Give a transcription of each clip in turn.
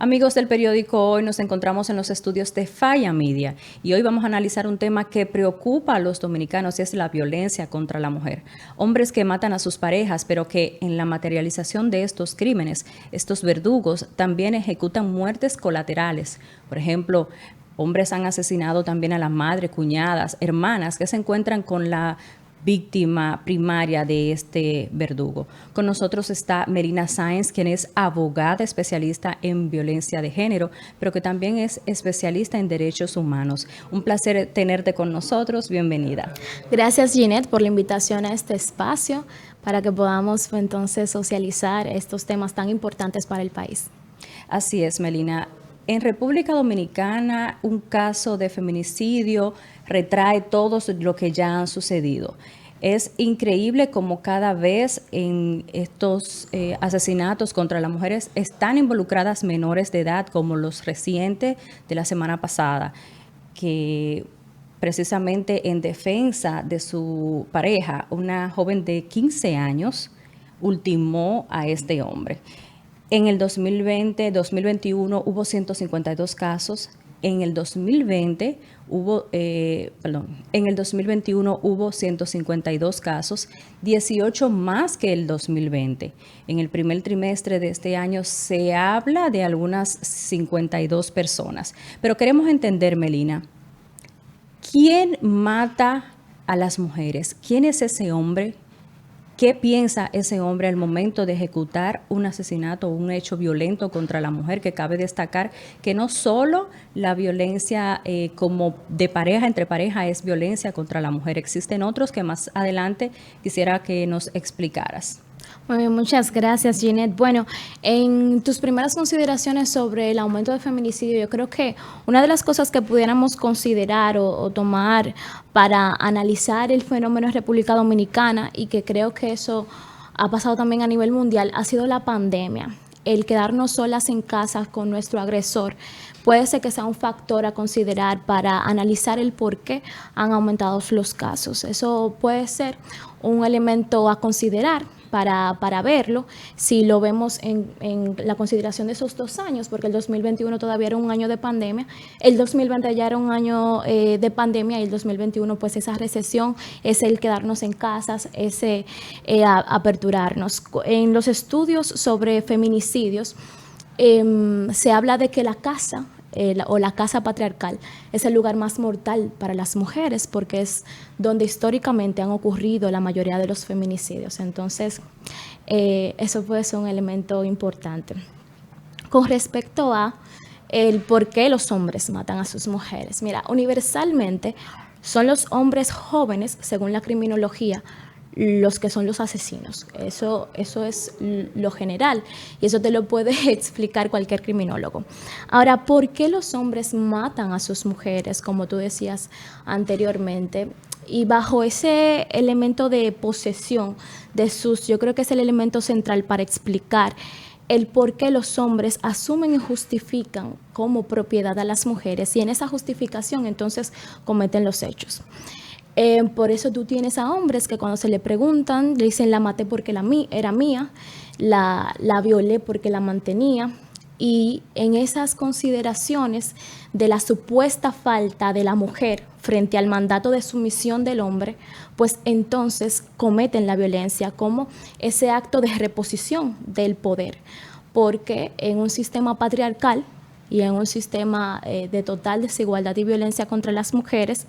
Amigos del periódico Hoy, nos encontramos en los estudios de Falla Media y hoy vamos a analizar un tema que preocupa a los dominicanos y es la violencia contra la mujer. Hombres que matan a sus parejas, pero que en la materialización de estos crímenes, estos verdugos también ejecutan muertes colaterales. Por ejemplo, hombres han asesinado también a la madre, cuñadas, hermanas que se encuentran con la víctima primaria de este verdugo. Con nosotros está Melina Sáenz, quien es abogada especialista en violencia de género, pero que también es especialista en derechos humanos. Un placer tenerte con nosotros. Bienvenida. Gracias, Ginette, por la invitación a este espacio para que podamos entonces socializar estos temas tan importantes para el país. Así es, Melina. En República Dominicana, un caso de feminicidio retrae todo lo que ya han sucedido. Es increíble cómo cada vez en estos asesinatos contra las mujeres están involucradas menores de edad, como los recientes de la semana pasada, que precisamente en defensa de su pareja, una joven de 15 años, ultimó a este hombre. En el 2020-2021 hubo 152 casos. En el 2021 hubo 152 casos, 18 más que el 2020. En el primer trimestre de este año se habla de algunas 52 personas. Pero queremos entender, Melina, ¿quién mata a las mujeres? ¿Quién es ese hombre? ¿Qué piensa ese hombre al momento de ejecutar un asesinato o un hecho violento contra la mujer? Que cabe destacar que no solo la violencia como de pareja, entre pareja, es violencia contra la mujer. Existen otros que más adelante quisiera que nos explicaras. Muy bien, muchas gracias, Ginette. Bueno, en tus primeras consideraciones sobre el aumento de feminicidio, yo creo que una de las cosas que pudiéramos considerar o tomar para analizar el fenómeno en República Dominicana, y que creo que eso ha pasado también a nivel mundial, ha sido la pandemia. El quedarnos solas en casa con nuestro agresor puede ser que sea un factor a considerar para analizar el por qué han aumentado los casos. Eso puede ser un elemento a considerar para verlo, si lo vemos en la consideración de esos 2 años, porque el 2021 todavía era un año de pandemia, el 2020 ya era un año de pandemia y el 2021 pues esa recesión, es el quedarnos en casas, ese aperturarnos. En los estudios sobre feminicidios se habla de que la casa o la casa patriarcal es el lugar más mortal para las mujeres porque es donde históricamente han ocurrido la mayoría de los feminicidios. Entonces, eso puede ser un elemento importante. Con respecto a el por qué los hombres matan a sus mujeres. Mira, universalmente son los hombres jóvenes, según la criminología, los que son los asesinos. Eso es lo general y eso te lo puede explicar cualquier criminólogo. Ahora, ¿por qué los hombres matan a sus mujeres, como tú decías anteriormente? Y bajo ese elemento de posesión yo creo que es el elemento central para explicar el por qué los hombres asumen y justifican como propiedad a las mujeres y en esa justificación entonces cometen los hechos. Por eso tú tienes a hombres que cuando se le preguntan, le dicen la maté porque era mía, la violé porque la mantenía. Y en esas consideraciones de la supuesta falta de la mujer frente al mandato de sumisión del hombre, pues entonces cometen la violencia como ese acto de reposición del poder. Porque en un sistema patriarcal y en un sistema de total desigualdad y violencia contra las mujeres,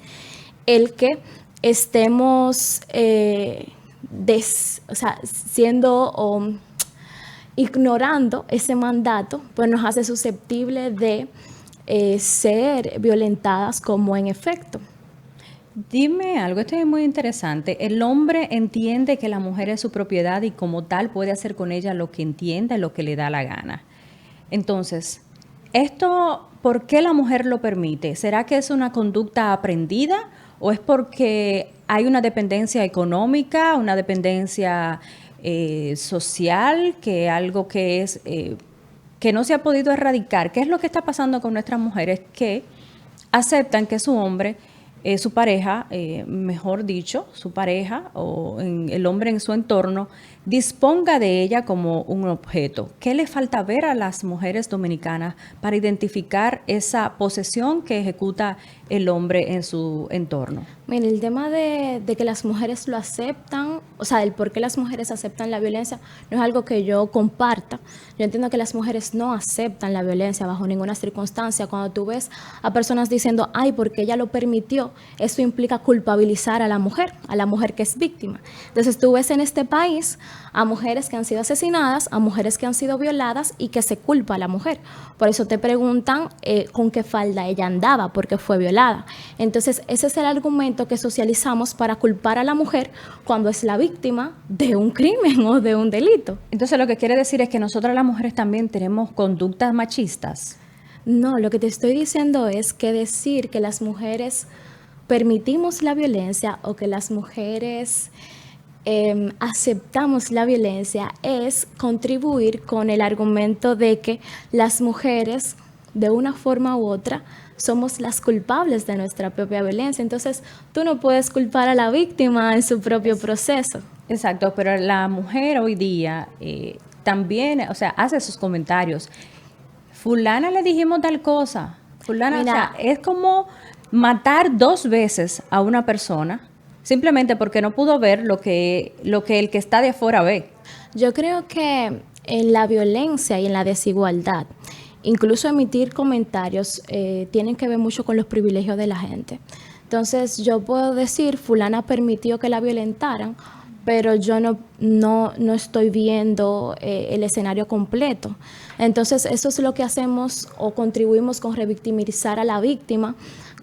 el que estemos ignorando ese mandato, pues nos hace susceptible de ser violentadas como en efecto. Dime algo, esto es muy interesante. El hombre entiende que la mujer es su propiedad y como tal puede hacer con ella lo que entienda, lo que le da la gana. Entonces, esto, ¿por qué la mujer lo permite? ¿Será que es una conducta aprendida o es porque hay una dependencia económica, una dependencia social, que algo que es que no se ha podido erradicar? ¿Qué es lo que está pasando con nuestras mujeres que aceptan que su hombre, su pareja, mejor dicho, su pareja o el hombre en su entorno, disponga de ella como un objeto. ¿Qué le falta ver a las mujeres dominicanas para identificar esa posesión que ejecuta el hombre en su entorno? Mira, el tema de que las mujeres lo aceptan, o sea, el por qué las mujeres aceptan la violencia, no es algo que yo comparta. Yo entiendo que las mujeres no aceptan la violencia bajo ninguna circunstancia. Cuando tú ves a personas diciendo, ay, porque ella lo permitió, eso implica culpabilizar a la mujer que es víctima. Entonces tú ves en este país a mujeres que han sido asesinadas, a mujeres que han sido violadas y que se culpa a la mujer. Por eso te preguntan con qué falda ella andaba, porque fue violada. Entonces ese es el argumento que socializamos para culpar a la mujer cuando es la víctima de un crimen o de un delito. Entonces lo que quiere decir es que nosotras las mujeres también tenemos conductas machistas. No, lo que te estoy diciendo es que decir que las mujeres permitimos la violencia o que las mujeres aceptamos la violencia es contribuir con el argumento de que las mujeres, de una forma u otra, somos las culpables de nuestra propia violencia. Entonces, tú no puedes culpar a la víctima en su propio proceso. Exacto, pero la mujer hoy día también, o sea, hace sus comentarios. Fulana le dijimos tal cosa. Fulana, Mira, o sea, es como matar 2 veces a una persona simplemente porque no pudo ver lo que el que está de afuera ve. yo creo que en la violencia y en la desigualdad, incluso emitir comentarios tienen que ver mucho con los privilegios de la gente. Entonces yo puedo decir, fulana permitió que la violentaran, pero yo no estoy viendo el escenario completo. Entonces eso es lo que hacemos o contribuimos con revictimizar a la víctima,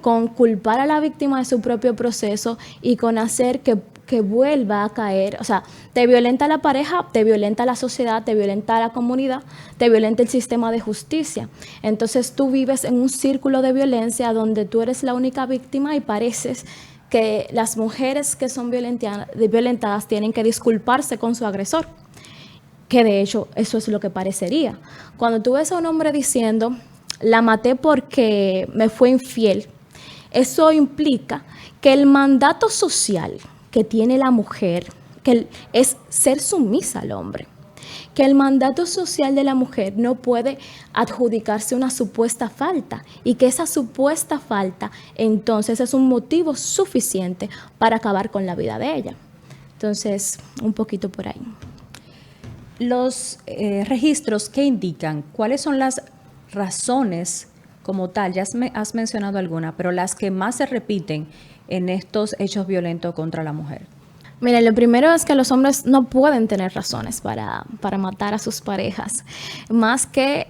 con culpar a la víctima de su propio proceso y con hacer que vuelva a caer. O sea, te violenta la pareja, te violenta la sociedad, te violenta la comunidad, te violenta el sistema de justicia. Entonces tú vives en un círculo de violencia donde tú eres la única víctima y pareces que las mujeres que son violentadas tienen que disculparse con su agresor, que de hecho eso es lo que parecería. Cuando tú ves a un hombre diciendo, la maté porque me fue infiel, eso implica que el mandato social que tiene la mujer es ser sumisa al hombre, que el mandato social de la mujer no puede adjudicarse una supuesta falta y que esa supuesta falta entonces es un motivo suficiente para acabar con la vida de ella. Entonces, un poquito por ahí. Los registros que indican cuáles son las razones como tal, ya has mencionado alguna, pero las que más se repiten en estos hechos violentos contra la mujer. Mira, lo primero es que los hombres no pueden tener razones para matar a sus parejas, más que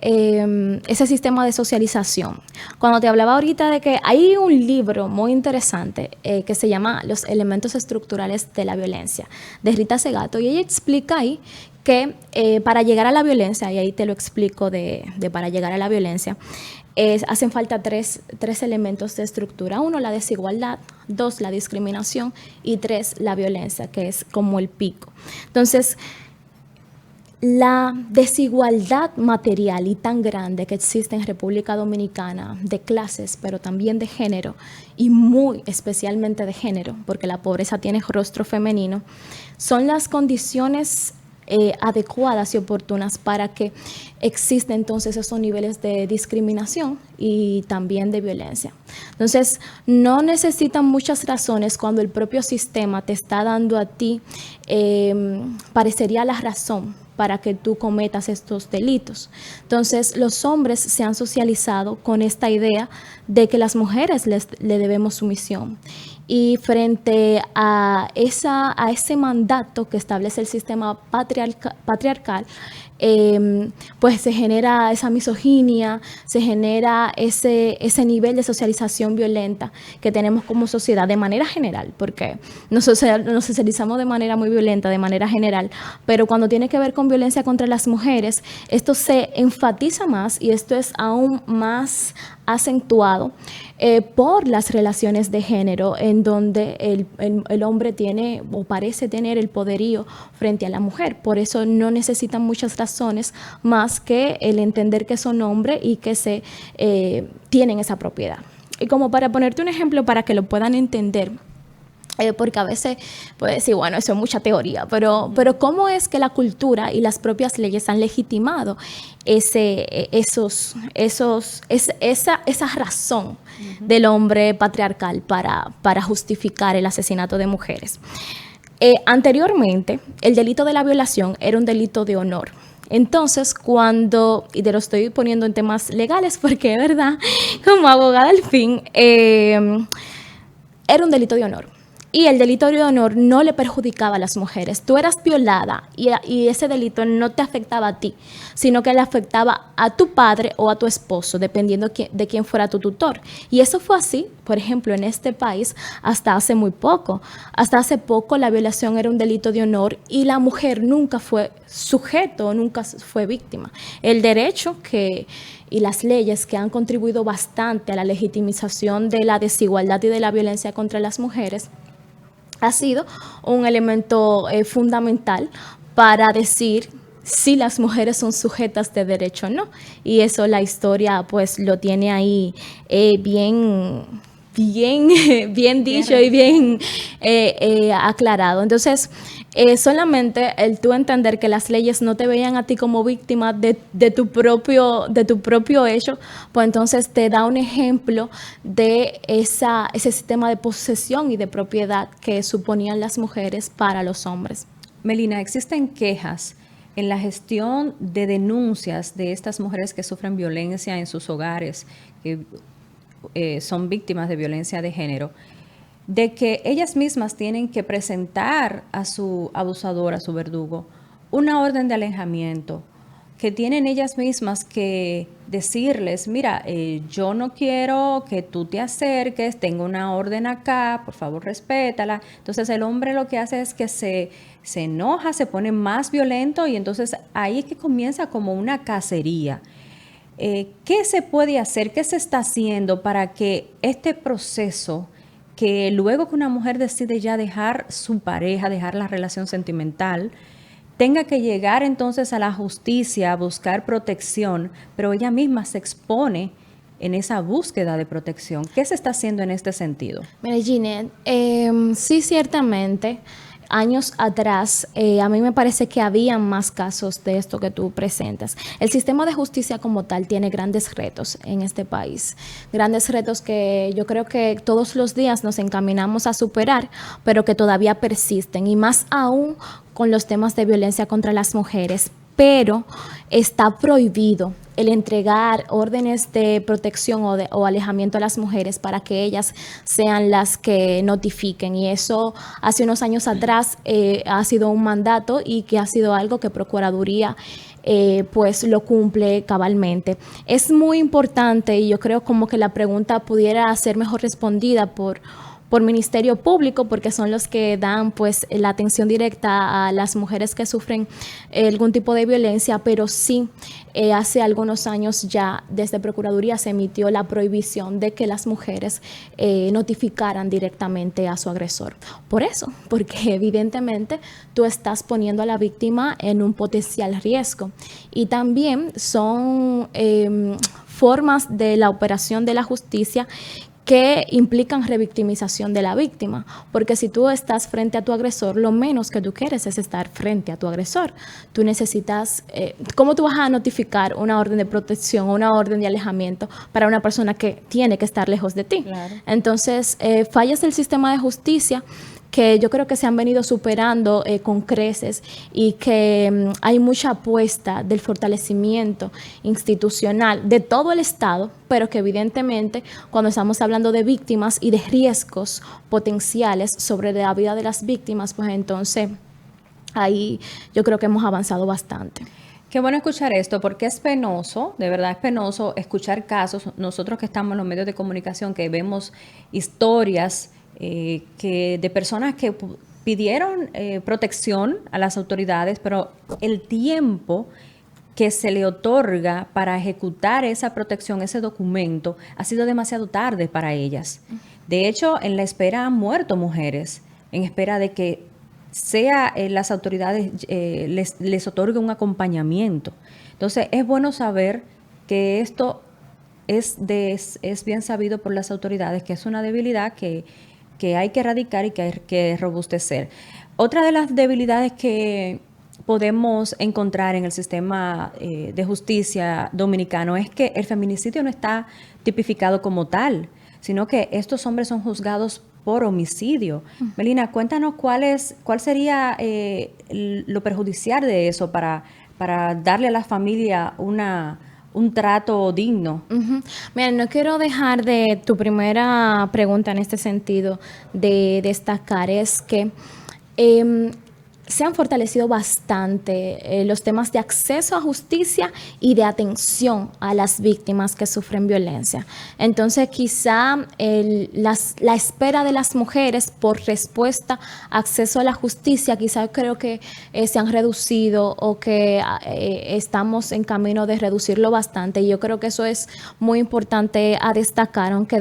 ese sistema de socialización. Cuando te hablaba ahorita de que hay un libro muy interesante que se llama Los elementos estructurales de la violencia, de Rita Segato, y ella explica ahí que para llegar a la violencia, y ahí te lo explico de para llegar a la violencia, hacen falta tres elementos de estructura. 1, la desigualdad. 2, la discriminación. Y 3, la violencia, que es como el pico. Entonces, la desigualdad material y tan grande que existe en República Dominicana de clases, pero también de género, y muy especialmente de género, porque la pobreza tiene rostro femenino, son las condiciones adecuadas y oportunas para que existen entonces esos niveles de discriminación y también de violencia. Entonces, no necesitan muchas razones cuando el propio sistema te está dando a ti, parecería la razón para que tú cometas estos delitos. Entonces, los hombres se han socializado con esta idea de que las mujeres le debemos sumisión. Y frente a ese mandato que establece el sistema patriarcal, pues se genera esa misoginia, se genera ese nivel de socialización violenta que tenemos como sociedad de manera general, porque nos socializamos de manera muy violenta, de manera general, pero cuando tiene que ver con violencia contra las mujeres, esto se enfatiza más y esto es aún más acentuado por las relaciones de género, en donde el hombre tiene o parece tener el poderío frente a la mujer. Por eso no necesitan muchas razones más que el entender que son hombres y que tienen esa propiedad. Y como para ponerte un ejemplo para que lo puedan entender, Porque a veces puede decir, bueno, eso es mucha teoría, pero ¿cómo es que la cultura y las propias leyes han legitimado esa razón del hombre patriarcal para justificar el asesinato de mujeres? Anteriormente, el delito de la violación era un delito de honor. Entonces, y te lo estoy poniendo en temas legales porque es verdad, como abogada al fin, era un delito de honor. Y el delito de honor no le perjudicaba a las mujeres. Tú eras violada y ese delito no te afectaba a ti, sino que le afectaba a tu padre o a tu esposo, dependiendo de quién fuera tu tutor. Y eso fue así, por ejemplo, en este país hasta hace muy poco. Hasta hace poco la violación era un delito de honor y la mujer nunca fue sujeto, nunca fue víctima. El derecho y las leyes que han contribuido bastante a la legitimización de la desigualdad y de la violencia contra las mujeres ha sido un elemento fundamental para decir si las mujeres son sujetas de derecho o no. Y eso la historia pues lo tiene ahí bien dicho y bien aclarado. Entonces, solamente el tú entender que las leyes no te veían a ti como víctima de tu propio hecho, pues entonces te da un ejemplo de ese sistema de posesión y de propiedad que suponían las mujeres para los hombres. Melina, ¿existen quejas en la gestión de denuncias de estas mujeres que sufren violencia en sus hogares, que son víctimas de violencia de género, de que ellas mismas tienen que presentar a su abusador, a su verdugo, una orden de alejamiento, que tienen ellas mismas que decirles, mira, yo no quiero que tú te acerques, tengo una orden acá, por favor respétala? Entonces el hombre lo que hace es que se enoja, se pone más violento y entonces ahí es que comienza como una cacería. ¿Qué se puede hacer? ¿Qué se está haciendo para que este proceso, que luego que una mujer decide ya dejar su pareja, dejar la relación sentimental, tenga que llegar entonces a la justicia a buscar protección, pero ella misma se expone en esa búsqueda de protección? ¿Qué se está haciendo en este sentido? Mira, Ginette, sí, ciertamente. Años atrás, a mí me parece que había más casos de esto que tú presentas. El sistema de justicia como tal tiene grandes retos en este país, grandes retos que yo creo que todos los días nos encaminamos a superar, pero que todavía persisten, y más aún con los temas de violencia contra las mujeres. Pero está prohibido el entregar órdenes de protección o alejamiento a las mujeres para que ellas sean las que notifiquen. Y eso hace unos años atrás ha sido un mandato y que ha sido algo que Procuraduría pues lo cumple cabalmente. Es muy importante y yo creo como que la pregunta pudiera ser mejor respondida por Ministerio Público, porque son los que dan pues la atención directa a las mujeres que sufren algún tipo de violencia, pero sí hace algunos años ya desde Procuraduría se emitió la prohibición de que las mujeres notificaran directamente a su agresor. Por eso, porque evidentemente tú estás poniendo a la víctima en un potencial riesgo. Y también son formas de la operación de la justicia que implican revictimización de la víctima, porque si tú estás frente a tu agresor, lo menos que tú quieres es estar frente a tu agresor. Tú necesitas, ¿cómo tú vas a notificar una orden de protección o una orden de alejamiento para una persona que tiene que estar lejos de ti? Claro. Entonces, fallas del sistema de justicia que yo creo que se han venido superando con creces y que hay mucha apuesta del fortalecimiento institucional de todo el Estado, pero que evidentemente cuando estamos hablando de víctimas y de riesgos potenciales sobre la vida de las víctimas, pues entonces ahí yo creo que hemos avanzado bastante. Qué bueno escuchar esto, porque es penoso, de verdad es penoso escuchar casos, nosotros que estamos en los medios de comunicación, que vemos historias de personas que pidieron protección a las autoridades, pero el tiempo que se le otorga para ejecutar esa protección, ese documento, ha sido demasiado tarde para ellas. De hecho, en la espera han muerto mujeres, en espera de que las autoridades les otorgue un acompañamiento. Entonces, es bueno saber que esto es bien sabido por las autoridades, que es una debilidad que que hay que erradicar y que hay que robustecer. Otra de las debilidades que podemos encontrar en el sistema de justicia dominicano es que el feminicidio no está tipificado como tal, sino que estos hombres son juzgados por homicidio. Melina, cuéntanos cuál sería lo perjudicial de eso para darle a la familia un trato digno. Mira, no quiero dejar de tu primera pregunta en este sentido de destacar, es que se han fortalecido bastante los temas de acceso a justicia y de atención a las víctimas que sufren violencia. Entonces, quizá la espera de las mujeres por respuesta, acceso a la justicia, quizá creo que se han reducido o que estamos en camino de reducirlo bastante. Y yo creo que eso es muy importante a destacar, aunque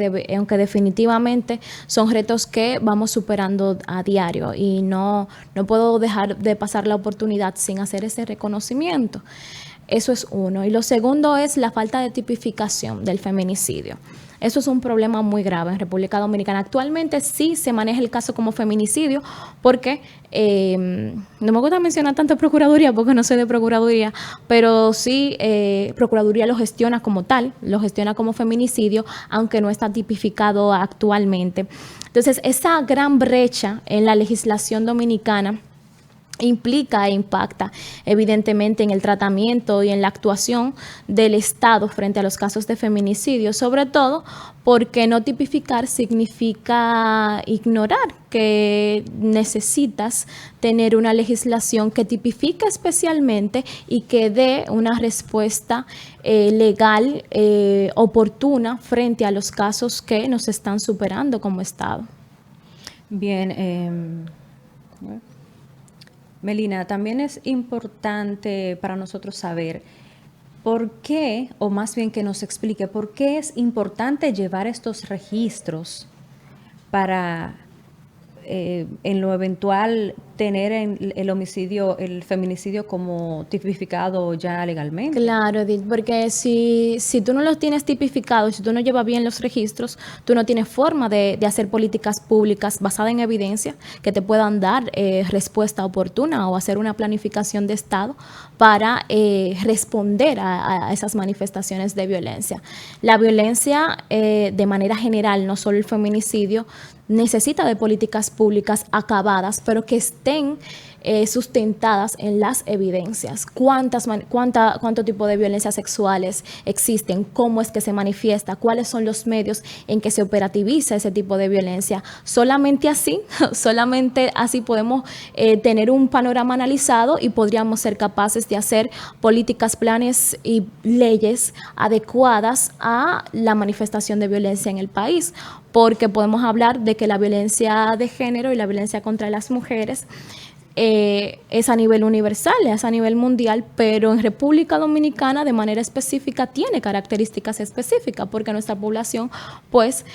definitivamente son retos que vamos superando a diario y no puedo dejar de pasar la oportunidad sin hacer ese reconocimiento. Eso es uno. Y lo segundo es la falta de tipificación del feminicidio. Eso es un problema muy grave en República Dominicana. Actualmente sí se maneja el caso como feminicidio porque no me gusta mencionar tanto Procuraduría porque no soy de Procuraduría, pero sí Procuraduría lo gestiona como tal, lo gestiona como feminicidio, aunque no está tipificado actualmente. Entonces, esa gran brecha en la legislación dominicana implica e impacta evidentemente en el tratamiento y en la actuación del Estado frente a los casos de feminicidio, sobre todo porque no tipificar significa ignorar que necesitas tener una legislación que tipifique especialmente y que dé una respuesta legal oportuna frente a los casos que nos están superando como Estado. Bien, Melina, también es importante para nosotros saber por qué, o más bien que nos explique, por qué es importante llevar estos registros para, en lo eventual, tener el feminicidio como tipificado ya legalmente. Claro, Edith, porque si tú no los tienes tipificados, si tú no llevas bien los registros, tú no tienes forma de hacer políticas públicas basadas en evidencia que te puedan dar respuesta oportuna o hacer una planificación de Estado para responder a esas manifestaciones de violencia. La violencia, de manera general, no solo el feminicidio, necesita de políticas públicas acabadas, pero que estén sustentadas en las evidencias. ¿Cuánto tipo de violencias sexuales existen? ¿Cómo es que se manifiesta? ¿Cuáles son los medios en que se operativiza ese tipo de violencia? Solamente así podemos tener un panorama analizado y podríamos ser capaces de hacer políticas, planes y leyes adecuadas a la manifestación de violencia en el país, porque podemos hablar de que la violencia de género y la violencia contra las mujeres es a nivel universal, es a nivel mundial, pero en República Dominicana de manera específica tiene características específicas porque nuestra población, pues,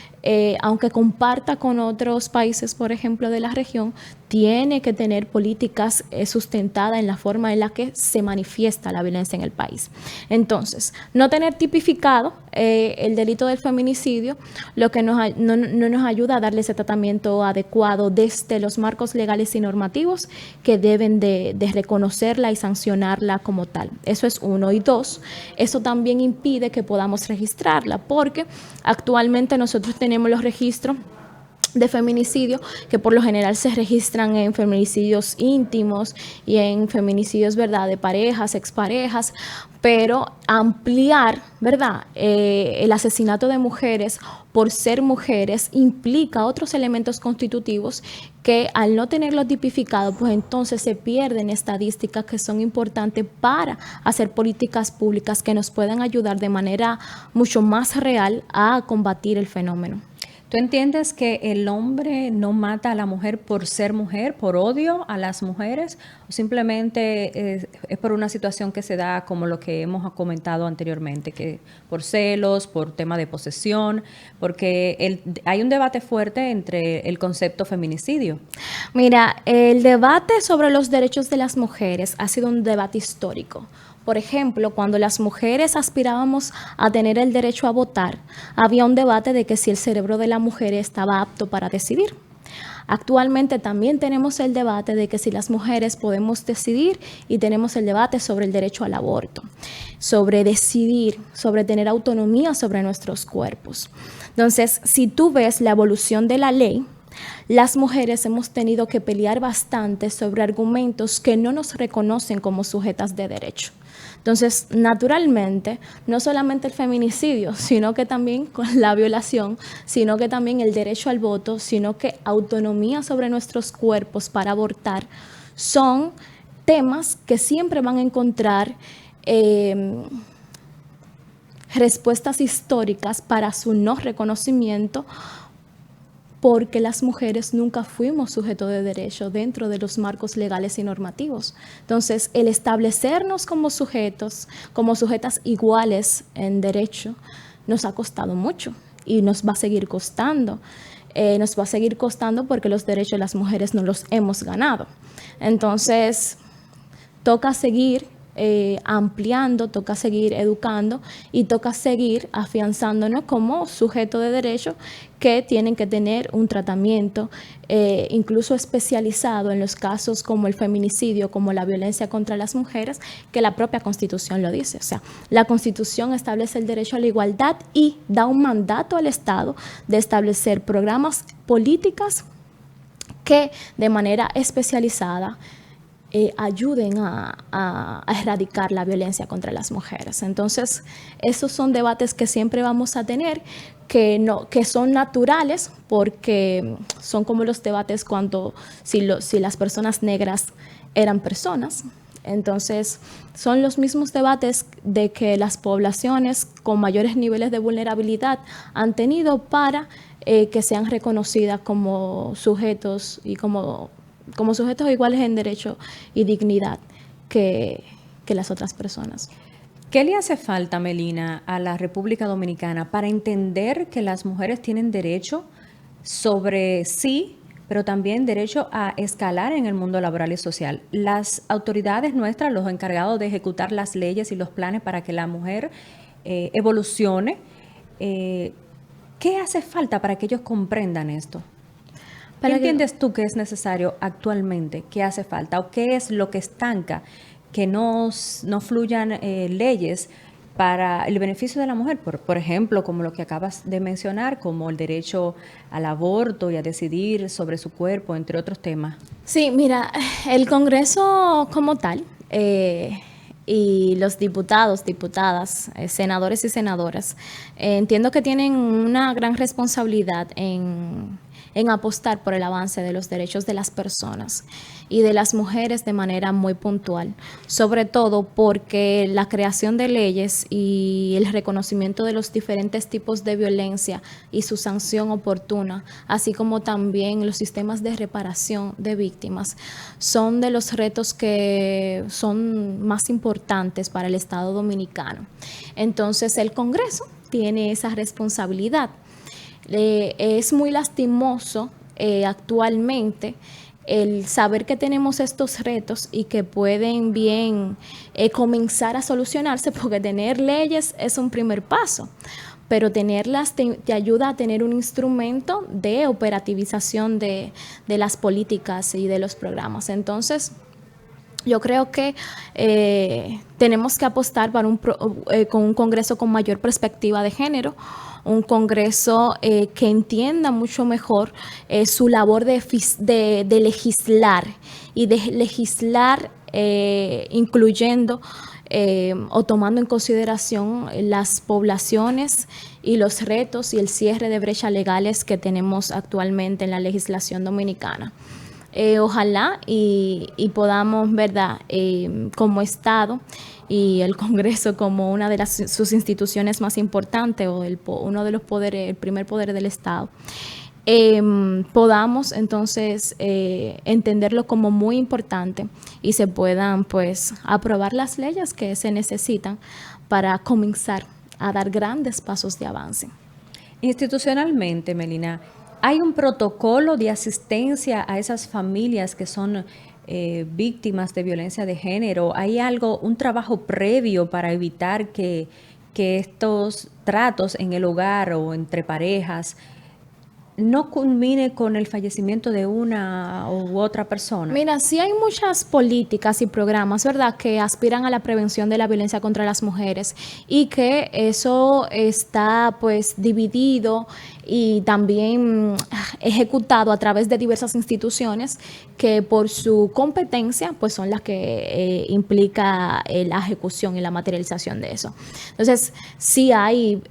aunque comparta con otros países, por ejemplo, de la región, tiene que tener políticas sustentadas en la forma en la que se manifiesta la violencia en el país. Entonces, no tener tipificado el delito del feminicidio, lo que no nos ayuda a darle ese tratamiento adecuado desde los marcos legales y normativos que deben de reconocerla y sancionarla como tal. Eso es uno. Y dos, eso también impide que podamos registrarla, porque actualmente nosotros tenemos los registros de feminicidio que por lo general se registran en feminicidios íntimos y en feminicidios, ¿verdad?, de parejas, exparejas, pero ampliar, ¿verdad?, el asesinato de mujeres por ser mujeres implica otros elementos constitutivos que al no tenerlo tipificado, pues entonces se pierden estadísticas que son importantes para hacer políticas públicas que nos puedan ayudar de manera mucho más real a combatir el fenómeno. ¿Tú entiendes que el hombre no mata a la mujer por ser mujer, por odio a las mujeres, o simplemente es por una situación que se da como lo que hemos comentado anteriormente, que por celos, por tema de posesión, porque hay un debate fuerte entre el concepto feminicidio? Mira, el debate sobre los derechos de las mujeres ha sido un debate histórico. Por ejemplo, cuando las mujeres aspirábamos a tener el derecho a votar, había un debate de que si el cerebro de la mujer estaba apto para decidir. Actualmente también tenemos el debate de que si las mujeres podemos decidir, y tenemos el debate sobre el derecho al aborto, sobre decidir, sobre tener autonomía sobre nuestros cuerpos. Entonces, si tú ves la evolución de la ley, las mujeres hemos tenido que pelear bastante sobre argumentos que no nos reconocen como sujetas de derecho. Entonces, naturalmente, no solamente el feminicidio, sino que también con la violación, sino que también el derecho al voto, sino que autonomía sobre nuestros cuerpos para abortar, son temas que siempre van a encontrar respuestas históricas para su no reconocimiento, porque las mujeres nunca fuimos sujetos de derecho dentro de los marcos legales y normativos. Entonces, el establecernos como sujetos, como sujetas iguales en derecho, nos ha costado mucho y nos va a seguir costando. Nos va a seguir costando porque los derechos de las mujeres no los hemos ganado. Entonces, toca seguir ampliando, toca seguir educando y toca seguir afianzándonos como sujeto de derecho que tienen que tener un tratamiento incluso especializado en los casos como el feminicidio, como la violencia contra las mujeres, que la propia Constitución lo dice. O sea, la Constitución establece el derecho a la igualdad y da un mandato al Estado de establecer programas, políticas que de manera especializada ayuden a erradicar la violencia contra las mujeres. Entonces, esos son debates que siempre vamos a tener, que son naturales, porque son como los debates si las personas negras eran personas. Entonces, son los mismos debates de que las poblaciones con mayores niveles de vulnerabilidad han tenido para que sean reconocidas como sujetos y como sujetos iguales en derecho y dignidad que las otras personas. ¿Qué le hace falta, Melina, a la República Dominicana para entender que las mujeres tienen derecho sobre sí, pero también derecho a escalar en el mundo laboral y social? Las autoridades nuestras, los encargados de ejecutar las leyes y los planes para que la mujer evolucione, ¿qué hace falta para que ellos comprendan esto? ¿Qué entiendes tú que es necesario actualmente? ¿Qué hace falta? ¿O qué es lo que estanca que no fluyan leyes para el beneficio de la mujer? Por ejemplo, como lo que acabas de mencionar, como el derecho al aborto y a decidir sobre su cuerpo, entre otros temas. Sí, mira, el Congreso como tal y los diputados, diputadas, senadores y senadoras, entiendo que tienen una gran responsabilidad en apostar por el avance de los derechos de las personas y de las mujeres de manera muy puntual, sobre todo porque la creación de leyes y el reconocimiento de los diferentes tipos de violencia y su sanción oportuna, así como también los sistemas de reparación de víctimas, son de los retos que son más importantes para el Estado dominicano. Entonces, el Congreso tiene esa responsabilidad. Es muy lastimoso actualmente el saber que tenemos estos retos y que pueden bien comenzar a solucionarse, porque tener leyes es un primer paso, pero tenerlas te ayuda a tener un instrumento de operativización de las políticas y de los programas. Entonces, yo creo que tenemos que apostar para con un Congreso con mayor perspectiva de género, un Congreso que entienda mucho mejor su labor de legislar y de legislar incluyendo o tomando en consideración las poblaciones y los retos y el cierre de brechas legales que tenemos actualmente en la legislación dominicana. Ojalá y podamos, ¿verdad?, como Estado y el Congreso como una de sus instituciones más importantes o uno de los poderes, el primer poder del Estado, podamos entonces entenderlo como muy importante y se puedan pues aprobar las leyes que se necesitan para comenzar a dar grandes pasos de avance. Institucionalmente, Melina, ¿hay un protocolo de asistencia a esas familias que son víctimas de violencia de género? ¿Hay un trabajo previo para evitar que estos tratos en el hogar o entre parejas no culmine con el fallecimiento de una u otra persona? Mira, sí hay muchas políticas y programas, ¿verdad?, que aspiran a la prevención de la violencia contra las mujeres y que eso está pues dividido y también ejecutado a través de diversas instituciones que por su competencia pues son las que implica la ejecución y la materialización de eso. Entonces, sí hay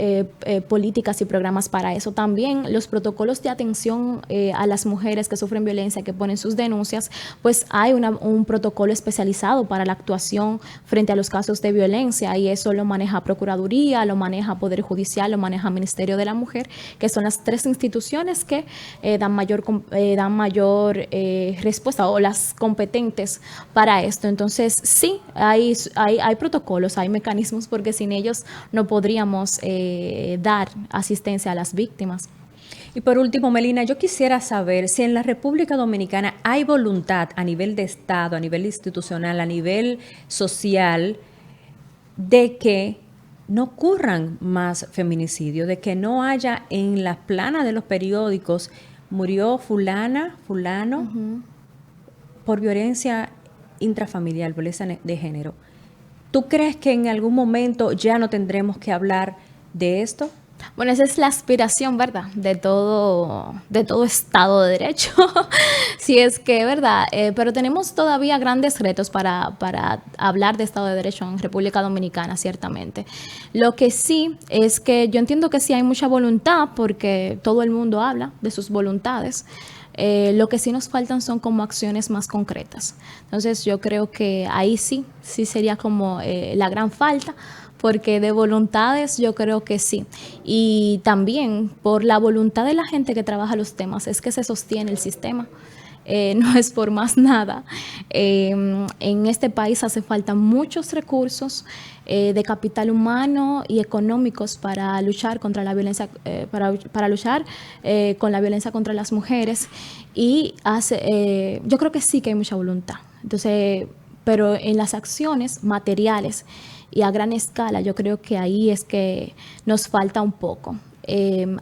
políticas y programas para eso. También los protocolos de atención a las mujeres que sufren violencia, que ponen sus denuncias, pues hay un protocolo especializado para la actuación frente a los casos de violencia, y eso lo maneja Procuraduría, lo maneja Poder Judicial, lo maneja Ministerio de la Mujer, que son las tres instituciones que dan mayor respuesta, o las competentes para esto. Entonces, sí, hay protocolos, hay mecanismos, porque sin ellos no podríamos dar asistencia a las víctimas. Y por último, Melina, yo quisiera saber si en la República Dominicana hay voluntad a nivel de Estado, a nivel institucional, a nivel social, de que no ocurran más feminicidios, de que no haya en las planas de los periódicos, murió fulana, fulano, por violencia intrafamiliar, violencia de género. ¿Tú crees que en algún momento ya no tendremos que hablar de esto? Bueno, esa es la aspiración, ¿verdad?, de todo Estado de Derecho, si es que, ¿verdad? Pero tenemos todavía grandes retos para hablar de Estado de Derecho en República Dominicana, ciertamente. Lo que sí es que yo entiendo que sí hay mucha voluntad, porque todo el mundo habla de sus voluntades. Lo que sí nos faltan son como acciones más concretas. Entonces, yo creo que ahí sí sería como la gran falta, porque de voluntades yo creo que sí. Y también por la voluntad de la gente que trabaja los temas es que se sostiene el sistema. No es por más nada. En este país hace falta muchos recursos de capital humano y económicos para luchar contra la violencia, para luchar con la violencia contra las mujeres. Y yo creo que sí que hay mucha voluntad. Entonces, pero en las acciones materiales y a gran escala, yo creo que ahí es que nos falta un poco.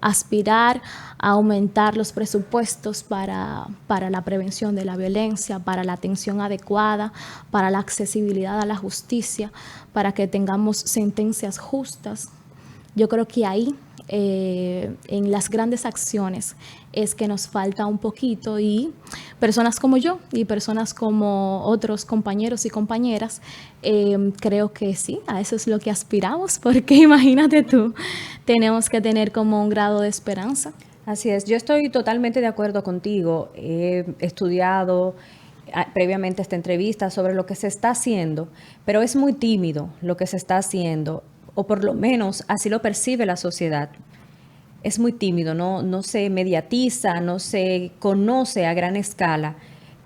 Aspirar a aumentar los presupuestos para la prevención de la violencia, para la atención adecuada, para la accesibilidad a la justicia, para que tengamos sentencias justas. Yo creo que ahí, en las grandes acciones, es que nos falta un poquito, y personas como yo y personas como otros compañeros y compañeras, creo que sí, a eso es lo que aspiramos, porque imagínate tú, tenemos que tener como un grado de esperanza. Así es, yo estoy totalmente de acuerdo contigo. He estudiado previamente esta entrevista sobre lo que se está haciendo, pero es muy tímido lo que se está haciendo, o por lo menos así lo percibe la sociedad. Es muy tímido, no se mediatiza, no se conoce a gran escala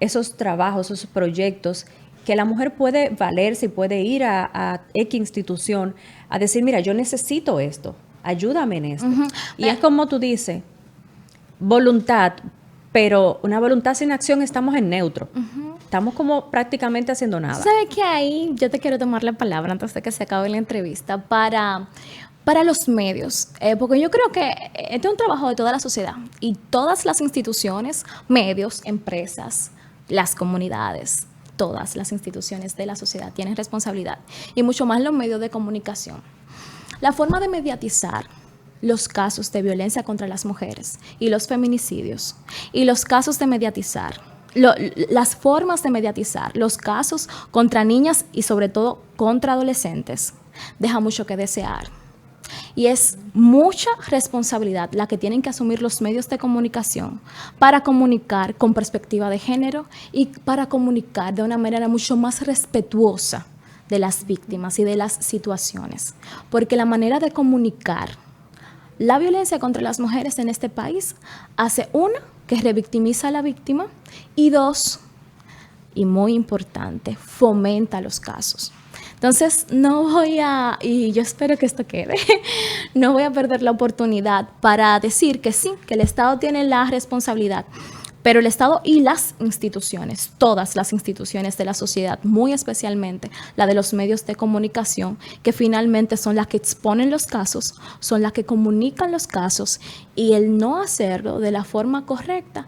esos trabajos, esos proyectos que la mujer puede valerse y puede ir a X institución a decir, mira, yo necesito esto, ayúdame en esto. Y es como tú dices, voluntad, pero una voluntad sin acción, estamos en neutro. Estamos como prácticamente haciendo nada. ¿Sabes qué? Ahí yo te quiero tomar la palabra antes de que se acabe la entrevista para los medios, porque yo creo que este es un trabajo de toda la sociedad, y todas las instituciones, medios, empresas, las comunidades, todas las instituciones de la sociedad tienen responsabilidad, y mucho más los medios de comunicación. La forma de mediatizar los casos de violencia contra las mujeres y los feminicidios, y los casos de mediatizar, las formas de mediatizar los casos contra niñas y sobre todo contra adolescentes, deja mucho que desear. Y es mucha responsabilidad la que tienen que asumir los medios de comunicación para comunicar con perspectiva de género y para comunicar de una manera mucho más respetuosa de las víctimas y de las situaciones. Porque la manera de comunicar la violencia contra las mujeres en este país hace, una, que revictimiza a la víctima, y dos, y muy importante, fomenta los casos. Entonces, y yo espero que esto quede, no voy a perder la oportunidad para decir que sí, que el Estado tiene la responsabilidad, Pero el Estado y las instituciones, todas las instituciones de la sociedad, muy especialmente la de los medios de comunicación, que finalmente son las que exponen los casos, son las que comunican los casos, y el no hacerlo de la forma correcta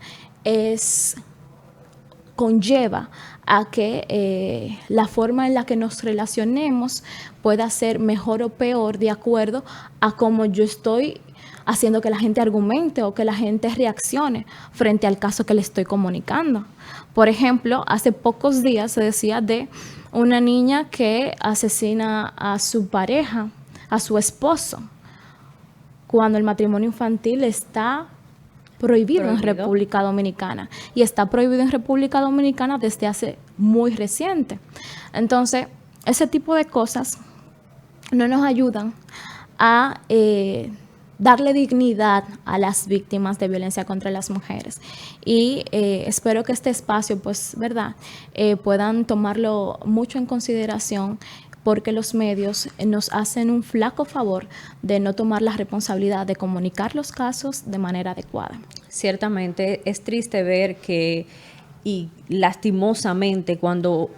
conlleva a que la forma en la que nos relacionemos pueda ser mejor o peor de acuerdo a cómo yo estoy haciendo que la gente argumente o que la gente reaccione frente al caso que le estoy comunicando. Por ejemplo, hace pocos días se decía de una niña que asesina a su pareja, a su esposo, cuando el matrimonio infantil está prohibido en República Dominicana, y está prohibido en República Dominicana desde hace muy reciente. Entonces, ese tipo de cosas no nos ayudan a darle dignidad a las víctimas de violencia contra las mujeres. Y espero que este espacio, pues, ¿verdad?, puedan tomarlo mucho en consideración, porque los medios nos hacen un flaco favor de no tomar la responsabilidad de comunicar los casos de manera adecuada. Ciertamente es triste ver que, y lastimosamente, cuando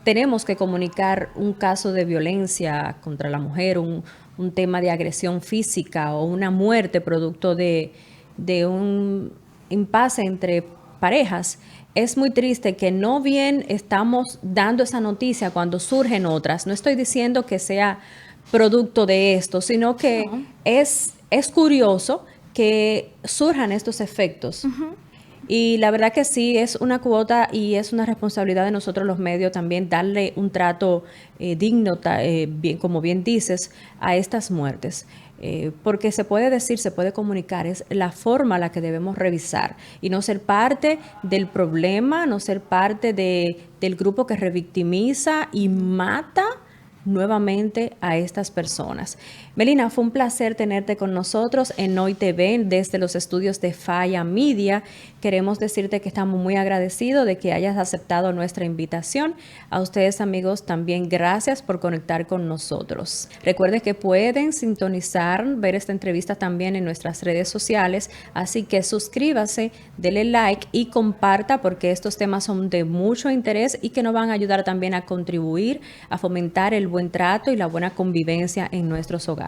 tenemos que comunicar un caso de violencia contra la mujer, un tema de agresión física o una muerte producto de un impasse entre parejas, es muy triste que no bien estamos dando esa noticia cuando surgen otras. No estoy diciendo que sea producto de esto, sino que es curioso que surjan estos efectos. Y la verdad que sí, es una cuota y es una responsabilidad de nosotros los medios también darle un trato digno, bien, como bien dices, a estas muertes. Porque se puede decir, se puede comunicar, es la forma a la que debemos revisar y no ser parte del problema, no ser parte del grupo que revictimiza y mata nuevamente a estas personas. Melina, fue un placer tenerte con nosotros en Hoy TV desde los estudios de Falla Media. Queremos decirte que estamos muy agradecidos de que hayas aceptado nuestra invitación. A ustedes, amigos, también gracias por conectar con nosotros. Recuerden que pueden sintonizar, ver esta entrevista también en nuestras redes sociales, así que suscríbase, dele like y comparta, porque estos temas son de mucho interés y que nos van a ayudar también a contribuir a fomentar el buen trato y la buena convivencia en nuestros hogares.